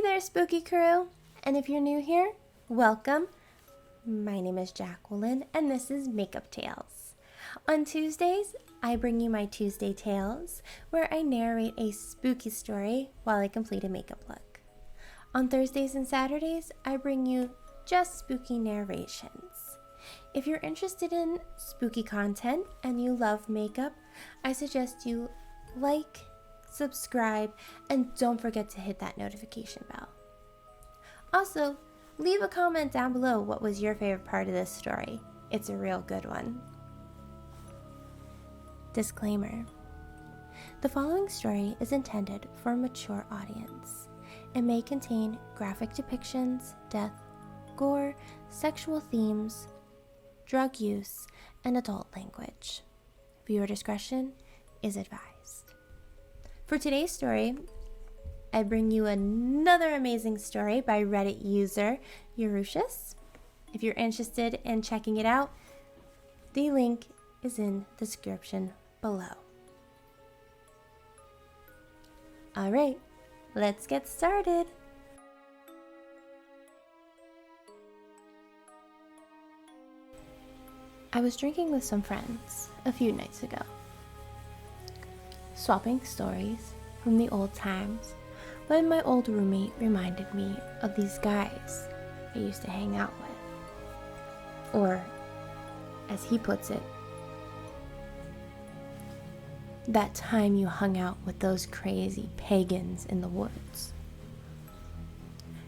there, spooky crew! And if you're new here, welcome. My name is Jacqueline, and this is Makeup Tales. On Tuesdays, I bring you my Tuesday Tales, where I narrate a spooky story while I complete a makeup look. On Thursdays and Saturdays, I bring you just spooky narrations. If you're interested in spooky content and you love makeup, I suggest you like, subscribe, and don't forget to hit that notification bell. Also, leave a comment down below what was your favorite part of this story. It's a real good one. Disclaimer: the following story is intended for a mature audience. It may contain graphic depictions, death, gore, sexual themes, drug use, and adult language. Viewer discretion is advised. For today's story, I bring you another amazing story by Reddit user erutious. If you're interested in checking it out, the link is in the description below. Alright, let's get started. I was drinking with some friends a few nights ago, swapping stories from the old times when my old roommate reminded me of these guys I used to hang out with. Or, as he puts it, that time you hung out with those crazy pagans in the woods.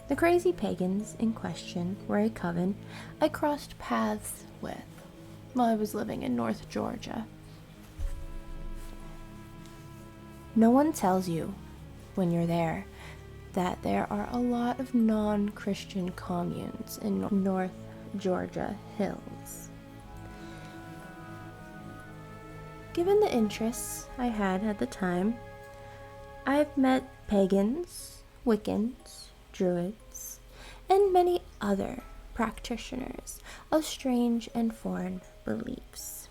The crazy pagans in question were a coven I crossed paths with while I was living in North Georgia. No one tells you when you're there that there are a lot of non-Christian communes in North Georgia hills. Given the interests I had at the time, I've met pagans, Wiccans, Druids, and many other practitioners of strange and foreign beliefs.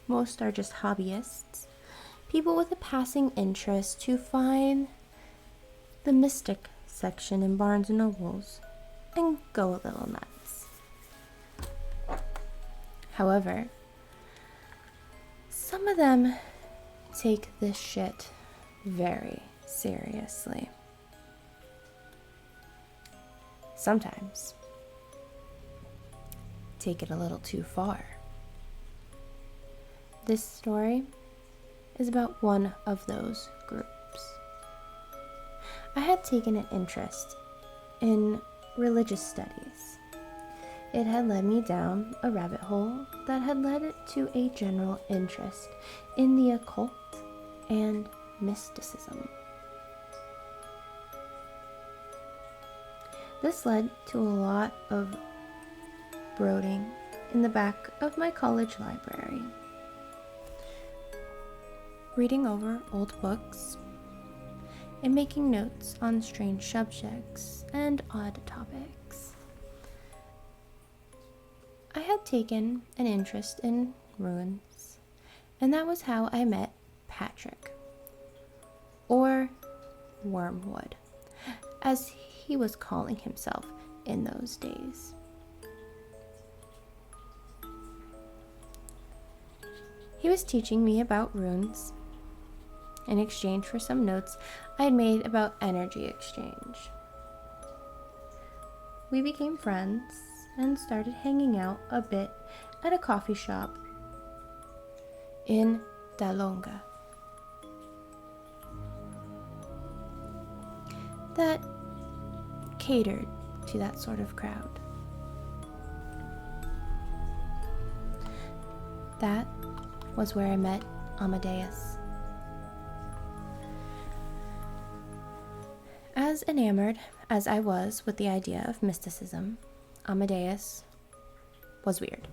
Most are just hobbyists, people with a passing interest to find the mystic section in Barnes & Nobles and go a little nuts. However, some of them take this shit very seriously. Sometimes take it a little too far. This story is about one of those groups. I had taken an interest in religious studies. It had led me down a rabbit hole that had led it to a general interest in the occult and mysticism. This led to a lot of brooding in the back of my college library, reading over old books, and making notes on strange subjects and odd topics. I had taken an interest in runes, and that was how I met Patrick, or Wormwood, as he was calling himself in those days. He was teaching me about runes in exchange for some notes I had made about energy exchange. We became friends and started hanging out a bit at a coffee shop in Dalonga that catered to that sort of crowd. That was where I met Amadeus. As enamored as I was with the idea of mysticism, Amadeus was weird.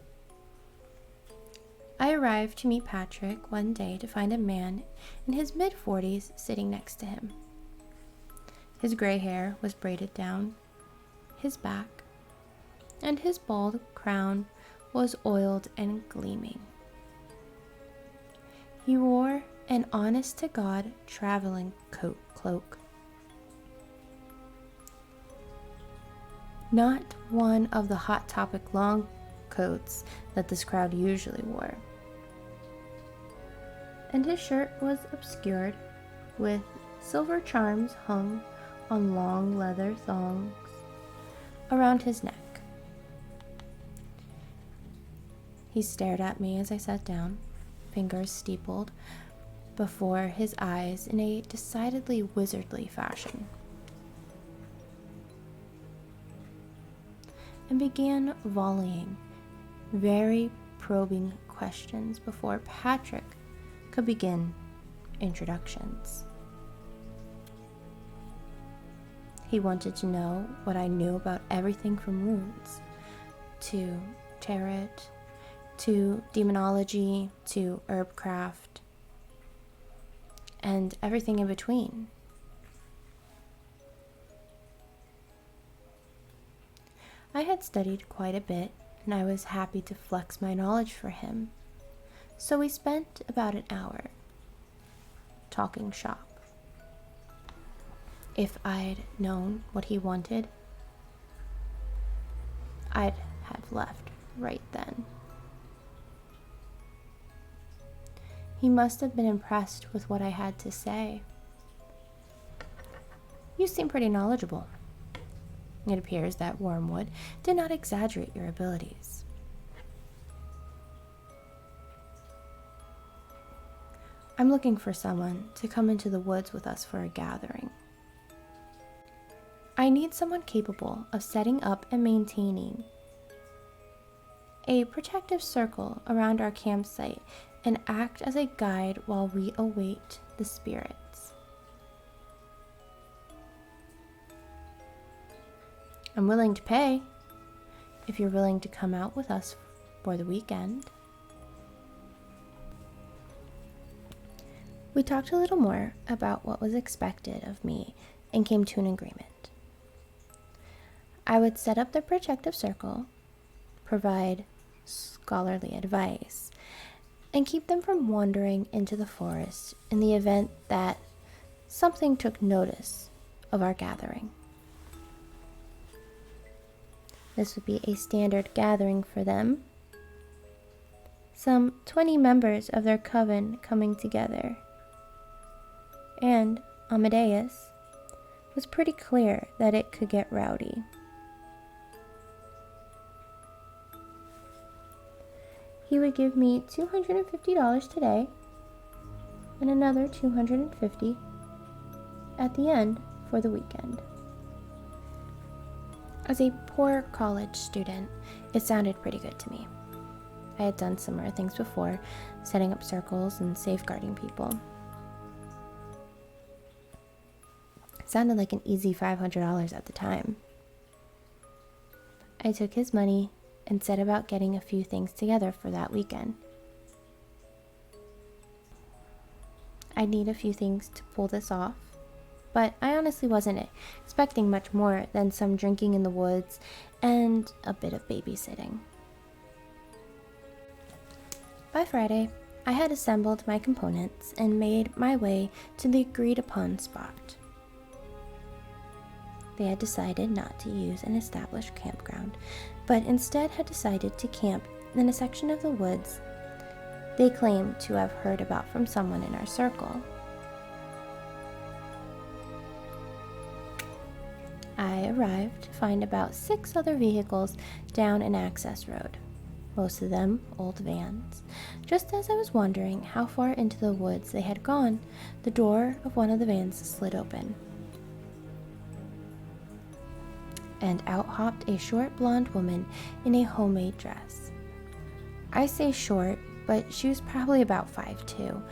I arrived to meet Patrick one day to find a man in his mid-40s sitting next to him. His gray hair was braided down his back, and his bald crown was oiled and gleaming. He wore an honest-to-God traveling cloak not one of the Hot Topic long coats that this crowd usually wore. And his shirt was obscured with silver charms hung on long leather thongs around his neck. He stared at me as I sat down, fingers steepled before his eyes in a decidedly wizardly fashion, and began volleying very probing questions before Patrick could begin introductions. He wanted to know what I knew about everything from runes to tarot to demonology to herbcraft and everything in between. I had studied quite a bit, and I was happy to flex my knowledge for him, so we spent about an hour talking shop. If I'd known what he wanted, I'd have left right then. He must have been impressed with what I had to say. You seem pretty knowledgeable. It appears that Wormwood did not exaggerate your abilities. I'm looking for someone to come into the woods with us for a gathering. I need someone capable of setting up and maintaining a protective circle around our campsite and act as a guide while we await the spirits. I'm willing to pay if you're willing to come out with us for the weekend. We talked a little more about what was expected of me and came to an agreement. I would set up the protective circle, provide scholarly advice, and keep them from wandering into the forest in the event that something took notice of our gathering. This would be a standard gathering for them. Some 20 members of their coven coming together. And Amadeus was pretty clear that it could get rowdy. He would give me $250 today and another $250 at the end for the weekend. As a poor college student, it sounded pretty good to me. I had done similar things before, setting up circles and safeguarding people. It sounded like an easy $500 at the time. I took his money and set about getting a few things together for that weekend. I'd need a few things to pull this off, but I honestly wasn't expecting much more than some drinking in the woods and a bit of babysitting. By Friday, I had assembled my components and made my way to the agreed upon spot. They had decided not to use an established campground, but instead had decided to camp in a section of the woods they claimed to have heard about from someone in our circle. I arrived to find about 6 other vehicles down an access road, most of them old vans. Just as I was wondering how far into the woods they had gone, the door of one of the vans slid open, and out hopped a short blonde woman in a homemade dress. I say short, but she was probably about 5'2",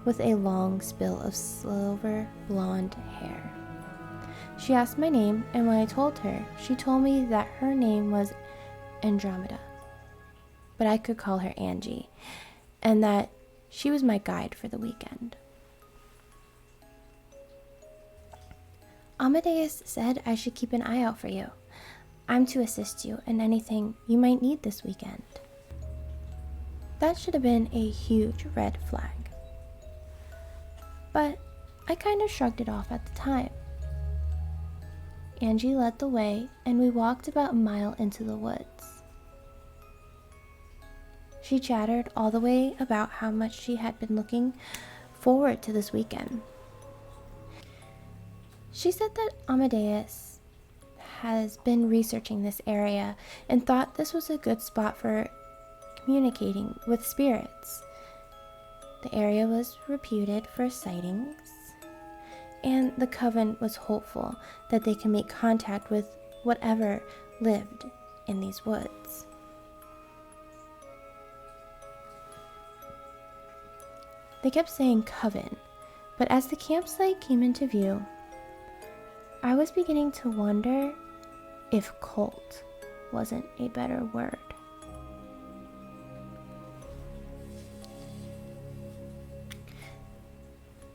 with a long spill of silver blonde hair. She asked my name, and when I told her, she told me that her name was Andromeda, but I could call her Angie, and that she was my guide for the weekend. Amadeus said I should keep an eye out for you. I'm to assist you in anything you might need this weekend. That should have been a huge red flag, but I kind of shrugged it off at the time. Angie led the way, and we walked about a mile into the woods. She chattered all the way about how much she had been looking forward to this weekend. She said that Amadeus has been researching this area and thought this was a good spot for communicating with spirits. The area was reputed for sightings, and the coven was hopeful that they can make contact with whatever lived in these woods. They kept saying coven, but as the campsite came into view, I was beginning to wonder if cult wasn't a better word.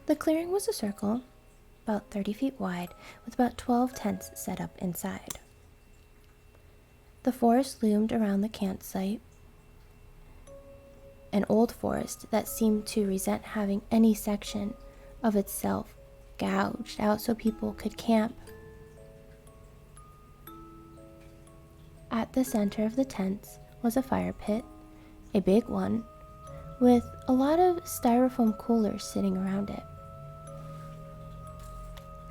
The clearing was a circle, about 30 feet wide, with about 12 tents set up inside. The forest loomed around the campsite, an old forest that seemed to resent having any section of itself gouged out so people could camp. At the center of the tents was a fire pit, a big one, with a lot of styrofoam coolers sitting around it.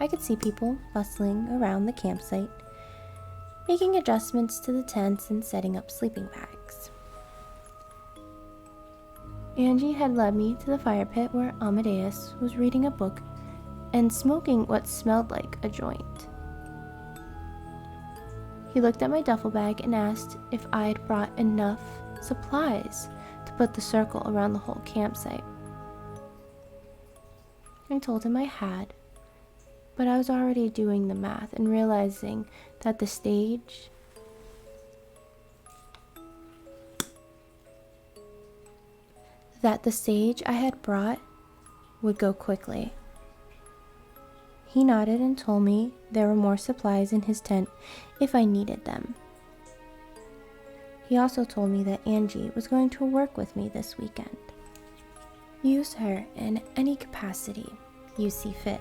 I could see people bustling around the campsite, making adjustments to the tents and setting up sleeping bags. Angie had led me to the fire pit where Amadeus was reading a book and smoking what smelled like a joint. He looked at my duffel bag and asked if I'd brought enough supplies to put the circle around the whole campsite. I told him I had, but I was already doing the math and realizing that the stage I had brought would go quickly. He nodded and told me there were more supplies in his tent if I needed them. He also told me that Angie was going to work with me this weekend. Use her in any capacity you see fit,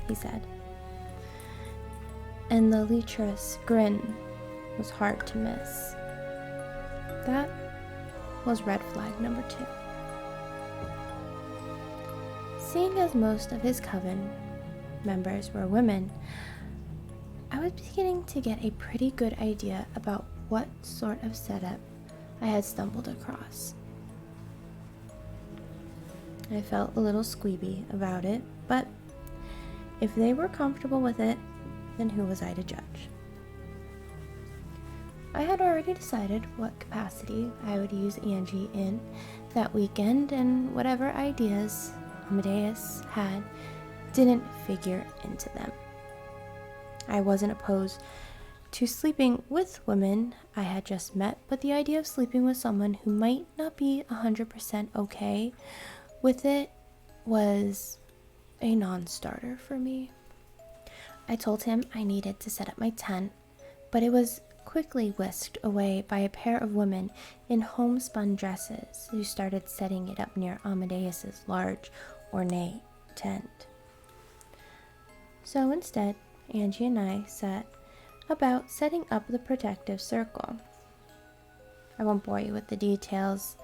he said. And the lecherous grin was hard to miss. That was red flag number 2. Seeing as most of his coven members were women, I was beginning to get a pretty good idea about what sort of setup I had stumbled across. I felt a little squeamy about it, but if they were comfortable with it, then who was I to judge? I had already decided what capacity I would use Angie in that weekend, and whatever ideas Amadeus had didn't figure into them. I wasn't opposed to sleeping with women I had just met, but the idea of sleeping with someone who might not be 100% okay with it was a non-starter for me. I told him I needed to set up my tent, but it was quickly whisked away by a pair of women in homespun dresses who started setting it up near Amadeus's large, ornate tent. So instead, Angie and I set about setting up the protective circle. I won't bore you with the details.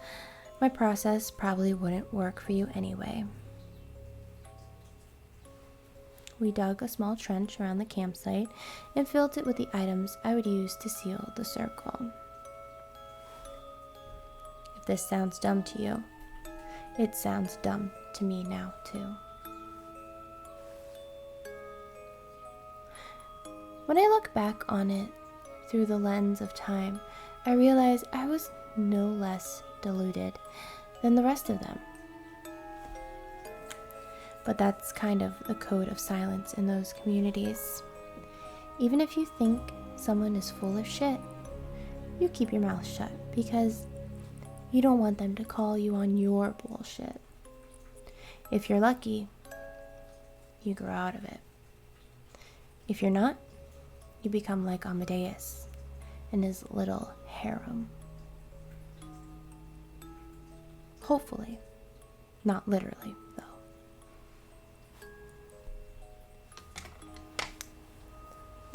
My process probably wouldn't work for you anyway. We dug a small trench around the campsite and filled it with the items I would use to seal the circle. If this sounds dumb to you, it sounds dumb to me now too. When I look back on it through the lens of time, I realize I was no less deluded than the rest of them. But that's kind of the code of silence in those communities. Even if you think someone is full of shit, you keep your mouth shut because you don't want them to call you on your bullshit. If you're lucky, you grow out of it. If you're not, you become like Amadeus and his little harem. Hopefully, not literally, though.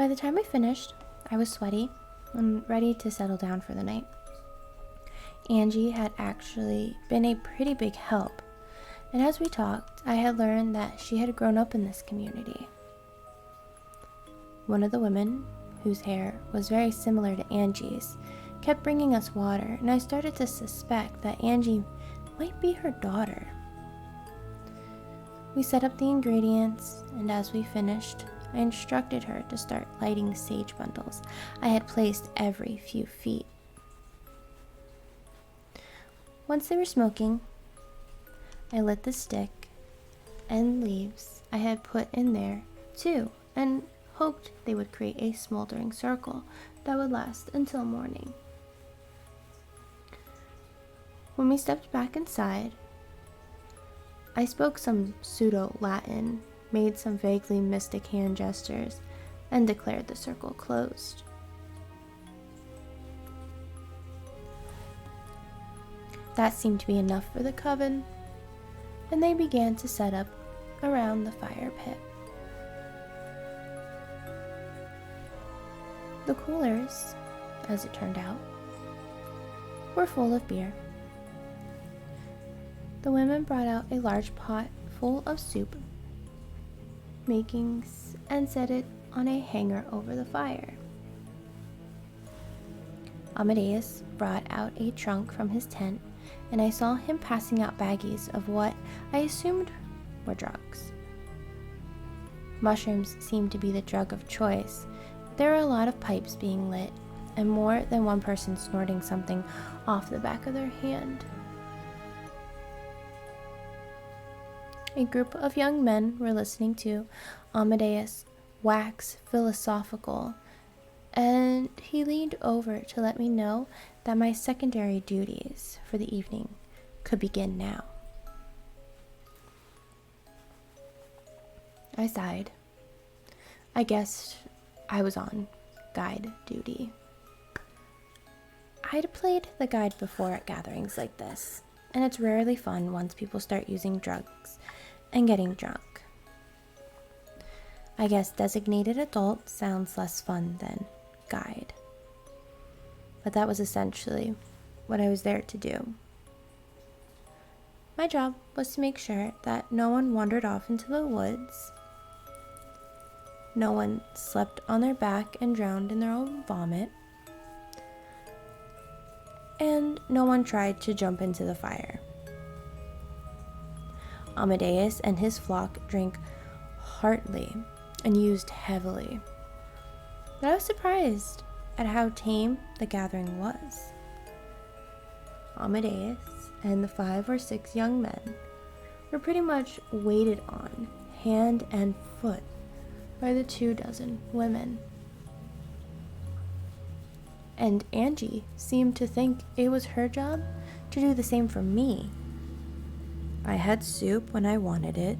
By the time I finished, I was sweaty and ready to settle down for the night. Angie had actually been a pretty big help, and as we talked, I had learned that she had grown up in this community. One of the women, whose hair was very similar to Angie's, kept bringing us water, and I started to suspect that Angie might be her daughter. We set up the ingredients, and as we finished, I instructed her to start lighting sage bundles I had placed every few feet. Once they were smoking, I lit the stick and leaves I had put in there too, and hoped they would create a smoldering circle that would last until morning. When we stepped back inside, I spoke some pseudo-Latin, made some vaguely mystic hand gestures, and declared the circle closed. That seemed to be enough for the coven, and they began to set up around the fire pit. The coolers, as it turned out, were full of beer. The women brought out a large pot full of soup makings and set it on a hanger over the fire. Amadeus brought out a trunk from his tent, and I saw him passing out baggies of what I assumed were drugs. Mushrooms seemed to be the drug of choice. There were a lot of pipes being lit, and more than one person snorting something off the back of their hand. A group of young men were listening to Amadeus wax philosophical, and he leaned over to let me know that my secondary duties for the evening could begin now. I sighed. I guessed I was on guide duty. I'd played the guide before at gatherings like this, and it's rarely fun once people start using drugs and getting drunk. I guess designated adult sounds less fun than guide. But that was essentially what I was there to do. My job was to make sure that no one wandered off into the woods, no one slept on their back and drowned in their own vomit, and no one tried to jump into the fire. Amadeus and his flock drank heartily and used heavily, but I was surprised at how tame the gathering was. Amadeus and the 5 or 6 young men were pretty much waited on hand and foot by the 24 women. And Angie seemed to think it was her job to do the same for me. I had soup when I wanted it,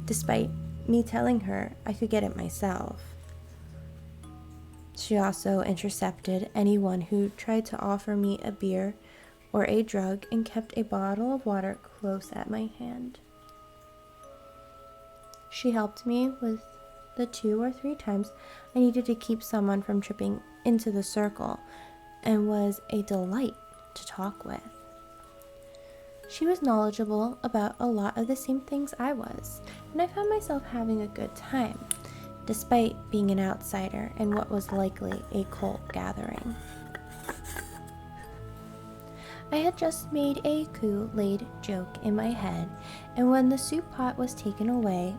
despite me telling her I could get it myself. She also intercepted anyone who tried to offer me a beer or a drug and kept a bottle of water close at my hand. She helped me with the 2 or 3 times I needed to keep someone from tripping into the circle, and was a delight to talk with. She was knowledgeable about a lot of the same things I was, and I found myself having a good time, despite being an outsider in what was likely a cult gathering. I had just made a Kool-Aid joke in my head, and when the soup pot was taken away,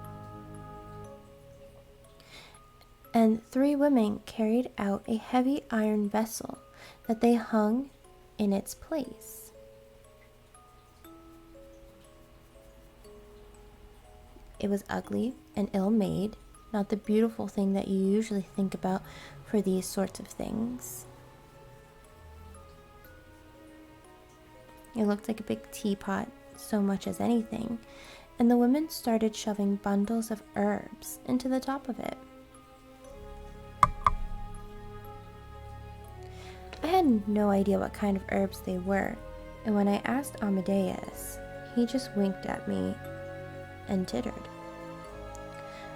and 3 women carried out a heavy iron vessel that they hung in its place. It was ugly and ill-made, not the beautiful thing that you usually think about for these sorts of things. It looked like a big teapot, so much as anything, and the women started shoving bundles of herbs into the top of it. I had no idea what kind of herbs they were, and when I asked Amadeus, he just winked at me and tittered.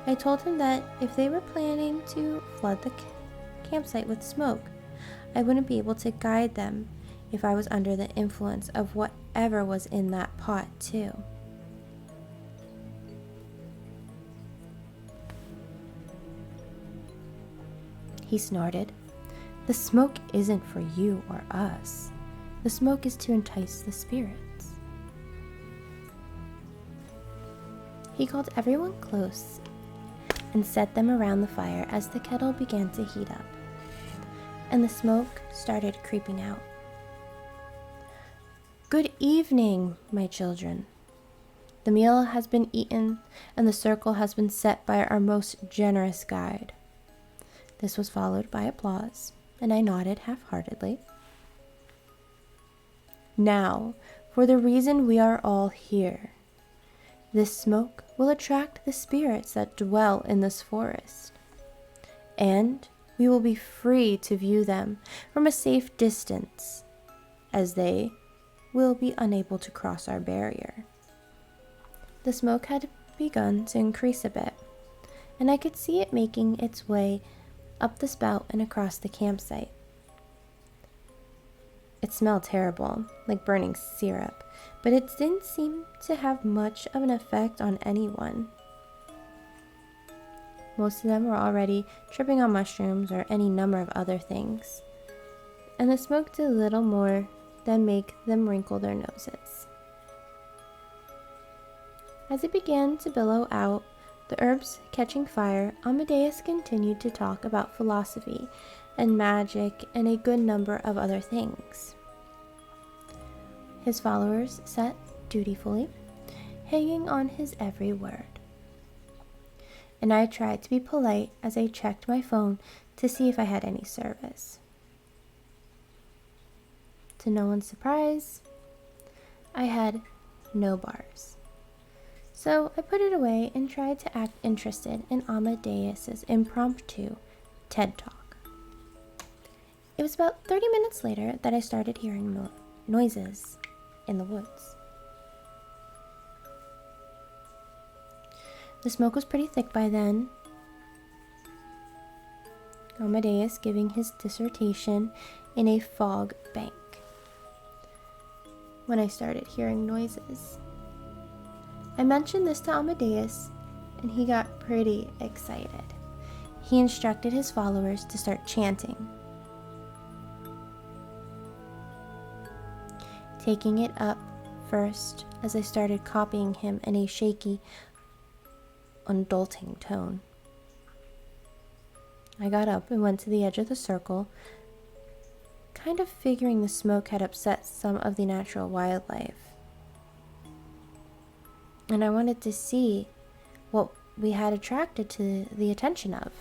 I told him that if they were planning to flood the campsite with smoke, I wouldn't be able to guide them if I was under the influence of whatever was in that pot, too. He snorted. The smoke isn't for you or us. The smoke is to entice the spirits. He called everyone close and set them around the fire as the kettle began to heat up, and the smoke started creeping out. Good evening, my children. The meal has been eaten, and the circle has been set by our most generous guide. This was followed by applause, and I nodded half-heartedly. Now, for the reason we are all here. This smoke will attract the spirits that dwell in this forest, and we will be free to view them from a safe distance, as they will be unable to cross our barrier. The smoke had begun to increase a bit, and I could see it making its way up the spout and across the campsite. It smelled terrible, like burning syrup, but it didn't seem to have much of an effect on anyone. Most of them were already tripping on mushrooms or any number of other things, and the smoke did little more than make them wrinkle their noses. As it began to billow out, the herbs catching fire, Amadeus continued to talk about philosophy and magic and a good number of other things. His followers sat dutifully, hanging on his every word. And I tried to be polite as I checked my phone to see if I had any service. To no one's surprise, I had no bars. So I put it away and tried to act interested in Amadeus's impromptu TED Talk. It was about 30 minutes later that I started hearing noises in the woods. The smoke was pretty thick by then. Amadeus giving his dissertation in a fog bank when I started hearing noises. I mentioned this to Amadeus, and he got pretty excited. He instructed his followers to start chanting, taking it up first as I started copying him in a shaky, undulating tone. I got up and went to the edge of the circle, kind of figuring the smoke had upset some of the natural wildlife. And I wanted to see what we had attracted to the attention of.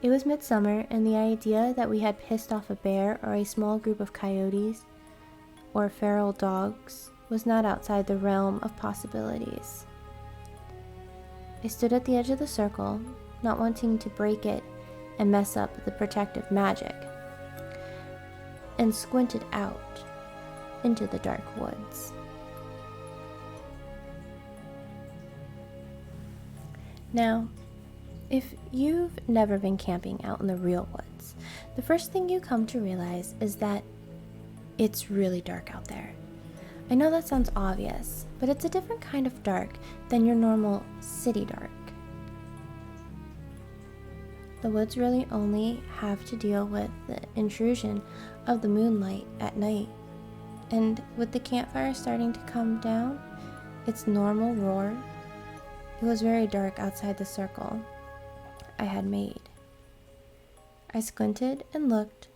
It was midsummer, and the idea that we had pissed off a bear or a small group of coyotes or feral dogs was not outside the realm of possibilities. I stood at the edge of the circle, not wanting to break it and mess up the protective magic, and squinted out into the dark woods. Now, if you've never been camping out in the real woods, the first thing you come to realize is that it's really dark out there. I know that sounds obvious, but it's a different kind of dark than your normal city dark. The woods really only have to deal with the intrusion of the moonlight at night, and with the campfire starting to come down its normal roar, it was very dark outside the circle I had made. I squinted and looked,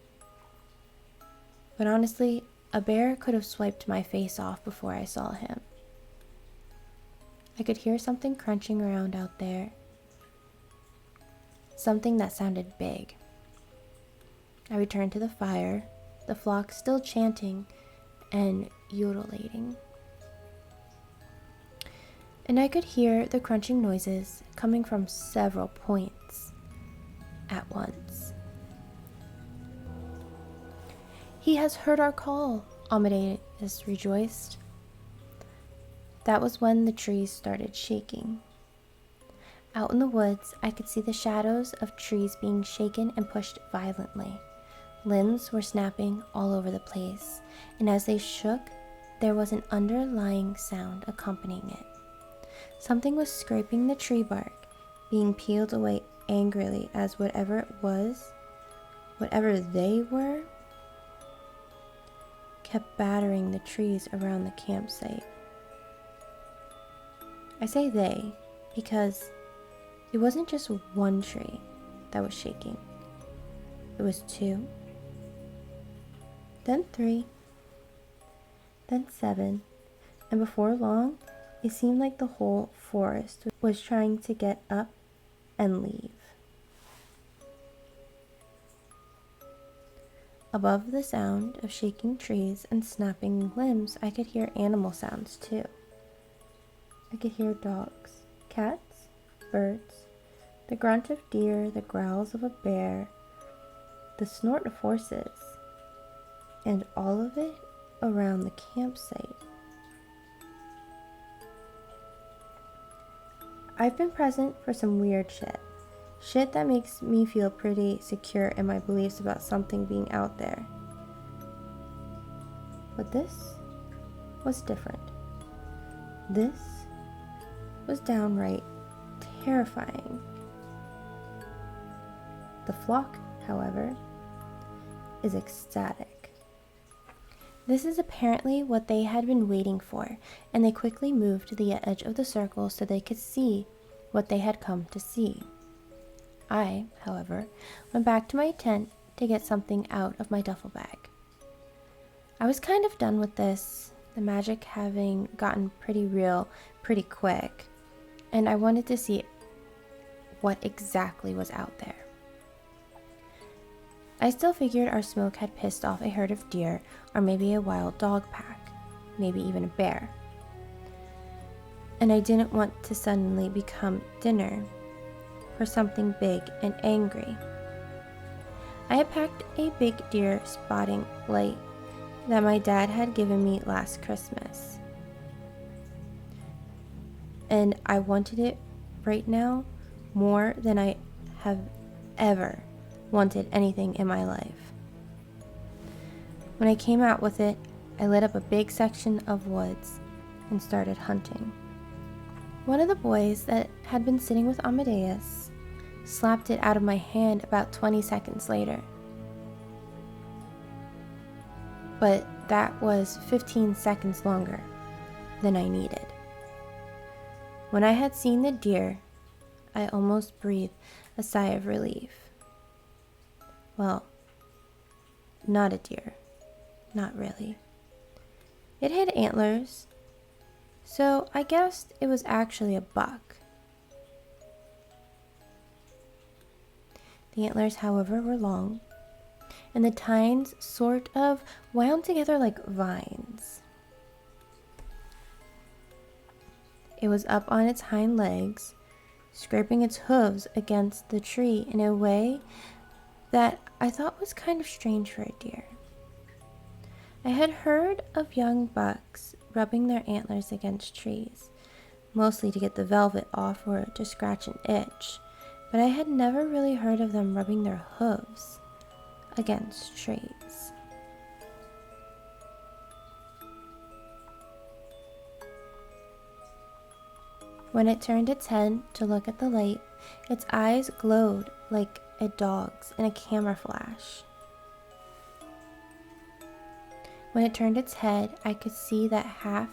but honestly, a bear could have swiped my face off before I saw him. I could hear something crunching around out there, something that sounded big. I returned to the fire, the flock still chanting and yodelating. And I could hear the crunching noises coming from several points at once. "He has heard our call," Amadeus rejoiced. That was when the trees started shaking. Out in the woods, I could see the shadows of trees being shaken and pushed violently. Limbs were snapping all over the place, and as they shook, there was an underlying sound accompanying it. Something was scraping the tree bark, being peeled away angrily as whatever it was, whatever they were, kept battering the trees around the campsite. I say they because it wasn't just one tree that was shaking. It was 2, then 3, then 7, and before long, it seemed like the whole forest was trying to get up and leave. Above the sound of shaking trees and snapping limbs, I could hear animal sounds too. I could hear dogs, cats, birds, the grunt of deer, the growls of a bear, the snort of horses, and all of it around the campsite. I've been present for some weird shit. Shit that makes me feel pretty secure in my beliefs about something being out there. But this was different. This was downright terrifying. The flock, however, is ecstatic. This is apparently what they had been waiting for, and they quickly moved to the edge of the circle so they could see what they had come to see. I, however, went back to my tent to get something out of my duffel bag. I was kind of done with this, the magic having gotten pretty real pretty quick, and I wanted to see what exactly was out there. I still figured our smoke had pissed off a herd of deer, or maybe a wild dog pack, maybe even a bear. And I didn't want to suddenly become dinner for something big and angry. I had packed a big deer spotting light that my dad had given me last Christmas. And I wanted it right now more than I have ever wanted anything in my life. When I came out with it, I lit up a big section of woods and started hunting. One of the boys that had been sitting with Amadeus slapped it out of my hand about 20 seconds later. But that was 15 seconds longer than I needed. When I had seen the deer, I almost breathed a sigh of relief. Well, not a deer. Not really. It had antlers, so I guessed it was actually a buck. The antlers, however, were long, and the tines sort of wound together like vines. It was up on its hind legs, scraping its hooves against the tree in a way that I thought was kind of strange for a deer. I had heard of young bucks rubbing their antlers against trees, mostly to get the velvet off or to scratch an itch, but I had never really heard of them rubbing their hooves against trees. When it turned its head to look at the light, its eyes glowed like a dog's in a camera flash. When it turned its head, I could see that half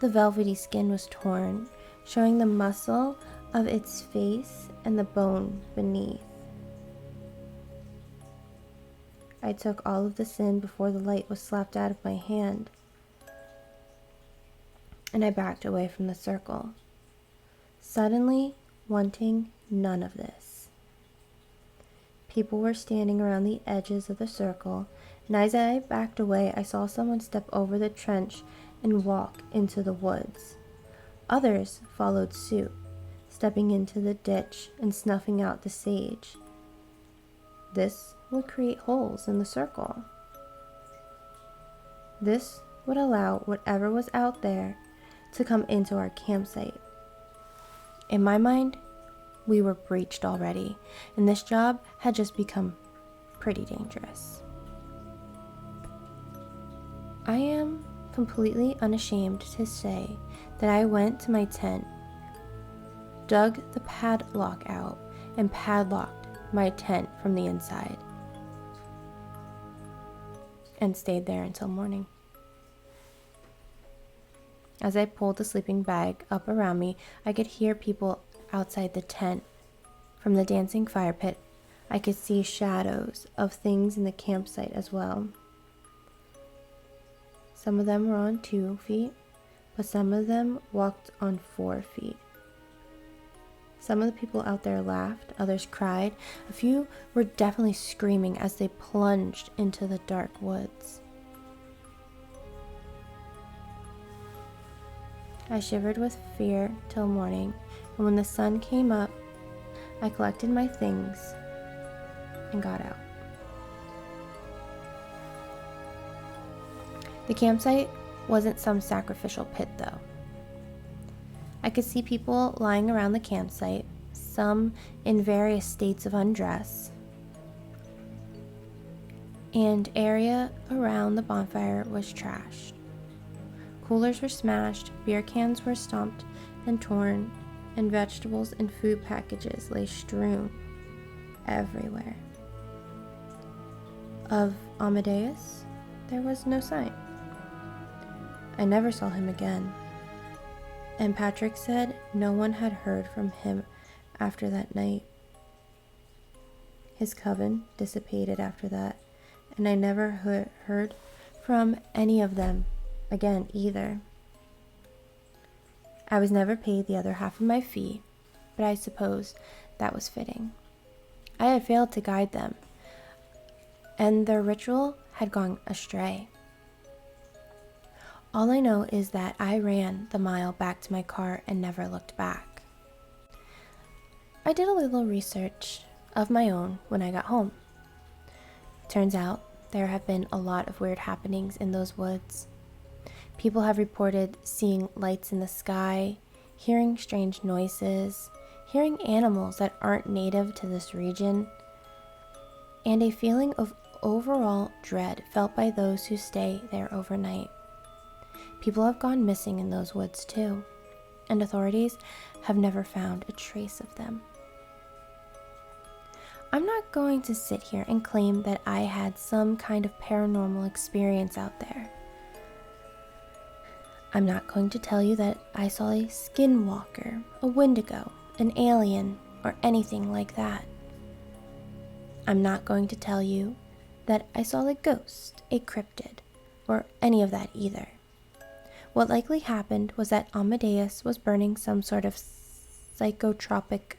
the velvety skin was torn, showing the muscle of its face and the bone beneath. I took all of this in before the light was slapped out of my hand, and I backed away from the circle, suddenly wanting none of this. People were standing around the edges of the circle, and as I backed away, I saw someone step over the trench and walk into the woods. Others followed suit, stepping into the ditch and snuffing out the sage. This would create holes in the circle. This would allow whatever was out there to come into our campsite. In my mind, we were breached already, and this job had just become pretty dangerous. I am completely unashamed to say that I went to my tent, dug the padlock out, and padlocked my tent from the inside, and stayed there until morning. As I pulled the sleeping bag up around me, I could hear people outside the tent. From the dancing fire pit, I could see shadows of things in the campsite as well. Some of them were on 2 feet, but some of them walked on 4 feet. Some of the people out there laughed, others cried. A few were definitely screaming as they plunged into the dark woods. I shivered with fear till morning, and when the sun came up, I collected my things and got out. The campsite wasn't some sacrificial pit, though. I could see people lying around the campsite, some in various states of undress, and area around the bonfire was trashed. Coolers were smashed, beer cans were stomped and torn, and vegetables and food packages lay strewn everywhere. Of Amadeus, there was no sign. I never saw him again, and Patrick said no one had heard from him after that night. His coven dissipated after that, and I never heard from any of them again either. I was never paid the other half of my fee, but I suppose that was fitting. I had failed to guide them, and their ritual had gone astray. All I know is that I ran the mile back to my car and never looked back. I did a little research of my own when I got home. Turns out there have been a lot of weird happenings in those woods. People have reported seeing lights in the sky, hearing strange noises, hearing animals that aren't native to this region, and a feeling of overall dread felt by those who stay there overnight. People have gone missing in those woods too, and authorities have never found a trace of them. I'm not going to sit here and claim that I had some kind of paranormal experience out there. I'm not going to tell you that I saw a skinwalker, a wendigo, an alien, or anything like that. I'm not going to tell you that I saw a ghost, a cryptid, or any of that either. What likely happened was that Amadeus was burning some sort of psychotropic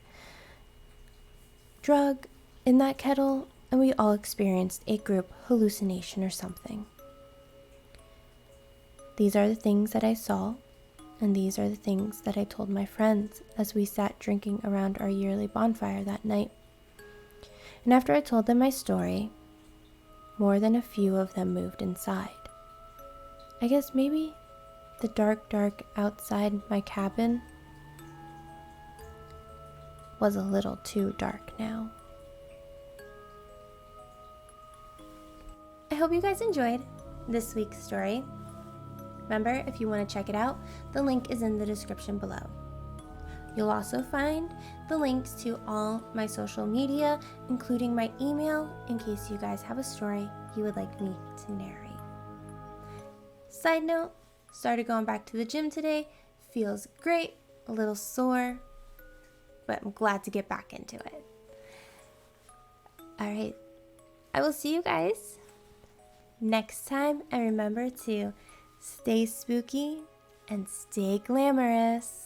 drug in that kettle, and we all experienced a group hallucination or something. These are the things that I saw, and these are the things that I told my friends as we sat drinking around our yearly bonfire that night. And after I told them my story, more than a few of them moved inside. I guess maybe the dark outside my cabin was a little too dark now. I hope you guys enjoyed this week's story. Remember, if you want to check it out, the link is in the description below. You'll also find the links to all my social media, including my email, in case you guys have a story you would like me to narrate. Side note, started going back to the gym today. Feels great, a little sore, but I'm glad to get back into it. Alright, I will see you guys next time, and remember to stay spooky and stay glamorous.